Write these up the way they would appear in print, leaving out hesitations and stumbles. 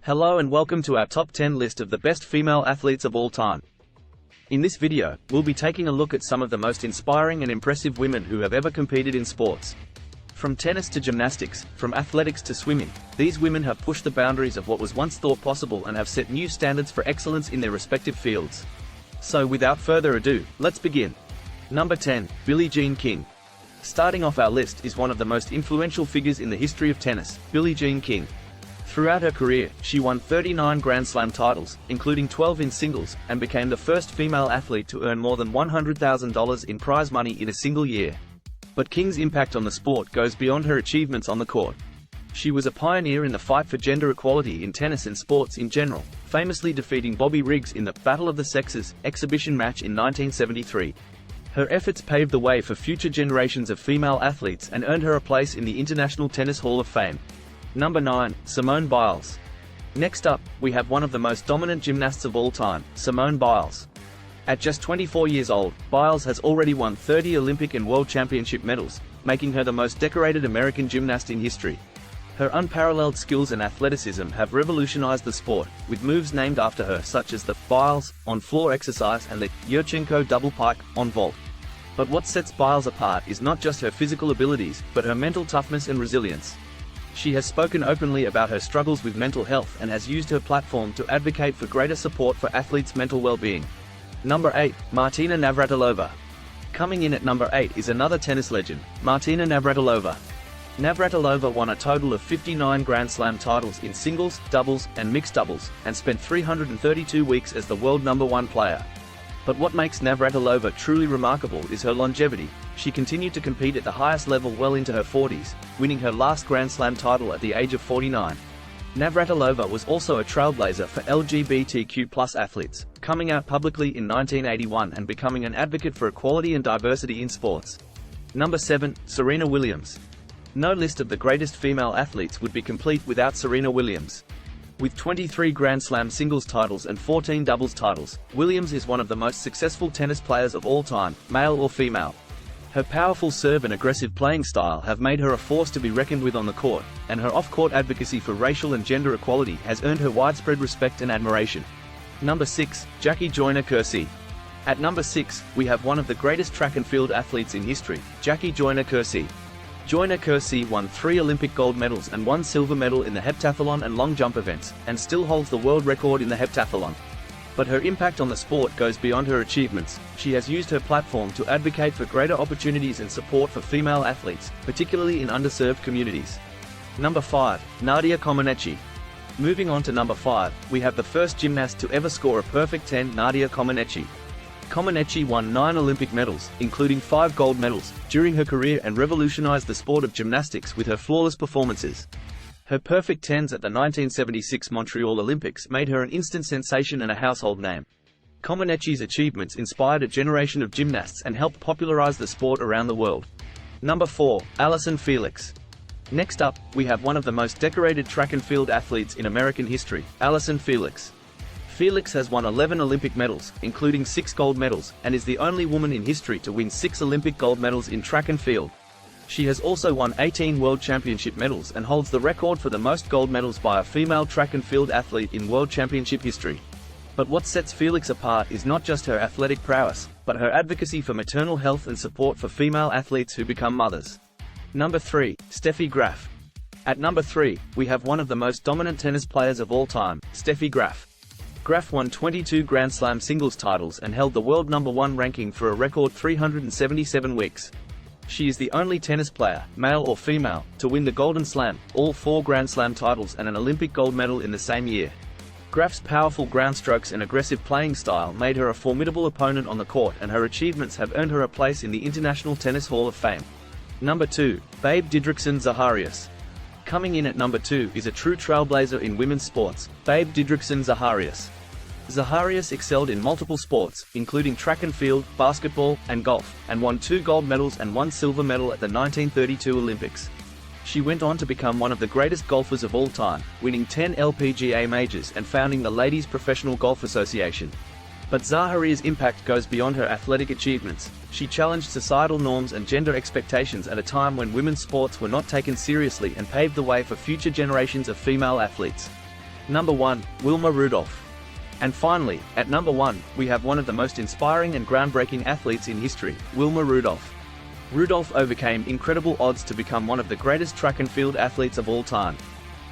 Hello and welcome to our top 10 list of the best female athletes of all time. In this video, we'll be taking a look at some of the most inspiring and impressive women who have ever competed in sports. From tennis to gymnastics, from athletics to swimming, these women have pushed the boundaries of what was once thought possible and have set new standards for excellence in their respective fields. So without further ado, let's begin. Number 10, Billie Jean King. Starting off our list is one of the most influential figures in the history of tennis, Billie Jean King. Throughout her career, she won 39 Grand Slam titles, including 12 in singles, and became the first female athlete to earn more than $100,000 in prize money in a single year. But King's impact on the sport goes beyond her achievements on the court. She was a pioneer in the fight for gender equality in tennis and sports in general, famously defeating Bobby Riggs in the Battle of the Sexes exhibition match in 1973. Her efforts paved the way for future generations of female athletes and earned her a place in the International Tennis Hall of Fame. Number 9, Simone Biles. Next up, we have one of the most dominant gymnasts of all time, Simone Biles. At just 24 years old, Biles has already won 30 Olympic and World Championship medals, making her the most decorated American gymnast in history. Her unparalleled skills and athleticism have revolutionized the sport, with moves named after her such as the Biles on-floor exercise and the Yurchenko double pike on vault. But what sets Biles apart is not just her physical abilities, but her mental toughness and resilience. She has spoken openly about her struggles with mental health and has used her platform to advocate for greater support for athletes' mental well-being. Number 8, Martina Navratilova. Coming in at number 8 is another tennis legend, Martina Navratilova. Navratilova won a total of 59 Grand Slam titles in singles, doubles, and mixed doubles, and spent 332 weeks as the world number 1 player. But what makes Navratilova truly remarkable is her longevity. She continued to compete at the highest level well into her 40s, winning her last Grand Slam title at the age of 49. Navratilova was also a trailblazer for LGBTQ+ athletes, coming out publicly in 1981 and becoming an advocate for equality and diversity in sports. Number 7, Serena Williams. No list of the greatest female athletes would be complete without Serena Williams. With 23 Grand Slam singles titles and 14 doubles titles, Williams is one of the most successful tennis players of all time, male or female. Her powerful serve and aggressive playing style have made her a force to be reckoned with on the court, and her off-court advocacy for racial and gender equality has earned her widespread respect and admiration. Number 6, Jackie Joyner-Kersee. At number 6, we have one of the greatest track and field athletes in history, Jackie Joyner-Kersee. Joyner-Kersee won 3 Olympic gold medals and 1 silver medal in the heptathlon and long jump events, and still holds the world record in the heptathlon. But her impact on the sport goes beyond her achievements. She has used her platform to advocate for greater opportunities and support for female athletes, particularly in underserved communities. Number 5, Nadia Comaneci. Moving on to number 5, we have the first gymnast to ever score a perfect 10, Nadia Comaneci. Comaneci won 9 Olympic medals, including 5 gold medals, during her career and revolutionized the sport of gymnastics with her flawless performances. Her perfect 10s at the 1976 Montreal Olympics made her an instant sensation and a household name. Comaneci's achievements inspired a generation of gymnasts and helped popularize the sport around the world. Number 4, Allyson Felix. Next up, we have one of the most decorated track and field athletes in American history, Allyson Felix. Felix has won 11 Olympic medals, including 6 gold medals, and is the only woman in history to win 6 Olympic gold medals in track and field. She has also won 18 World Championship medals and holds the record for the most gold medals by a female track and field athlete in World Championship history. But what sets Felix apart is not just her athletic prowess, but her advocacy for maternal health and support for female athletes who become mothers. Number 3, Steffi Graf. At number 3, we have one of the most dominant tennis players of all time, Steffi Graf. Graf won 22 Grand Slam singles titles and held the world number 1 ranking for a record 377 weeks. She is the only tennis player, male or female, to win the Golden Slam, all 4 Grand Slam titles and an Olympic gold medal in the same year. Graf's powerful ground strokes and aggressive playing style made her a formidable opponent on the court, and her achievements have earned her a place in the International Tennis Hall of Fame. Number 2, Babe Didrikson Zaharias. Coming in at number 2 is a true trailblazer in women's sports, Babe Didrikson Zaharias. Zaharias excelled in multiple sports, including track and field, basketball, and golf, and won 2 gold medals and 1 silver medal at the 1932 Olympics. She went on to become one of the greatest golfers of all time, winning 10 LPGA majors and founding the Ladies Professional Golf Association. But Zaharias' impact goes beyond her athletic achievements. She challenged societal norms and gender expectations at a time when women's sports were not taken seriously and paved the way for future generations of female athletes. Number 1, Wilma Rudolph. And finally, at number 1, we have one of the most inspiring and groundbreaking athletes in history, Wilma Rudolph. Rudolph overcame incredible odds to become one of the greatest track and field athletes of all time.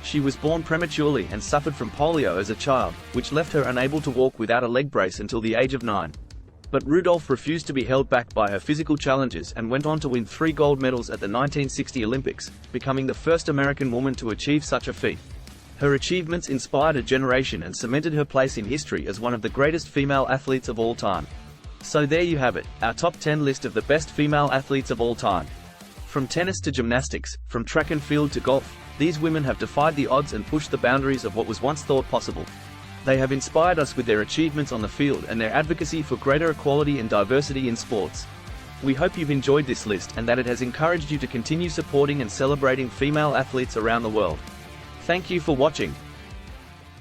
She was born prematurely and suffered from polio as a child, which left her unable to walk without a leg brace until the age of 9. But Rudolph refused to be held back by her physical challenges and went on to win 3 gold medals at the 1960 Olympics, becoming the first American woman to achieve such a feat. Her achievements inspired a generation and cemented her place in history as one of the greatest female athletes of all time. So there you have it, our top 10 list of the best female athletes of all time. From tennis to gymnastics, from track and field to golf, these women have defied the odds and pushed the boundaries of what was once thought possible. They have inspired us with their achievements on the field and their advocacy for greater equality and diversity in sports. We hope you've enjoyed this list and that it has encouraged you to continue supporting and celebrating female athletes around the world. Thank you for watching.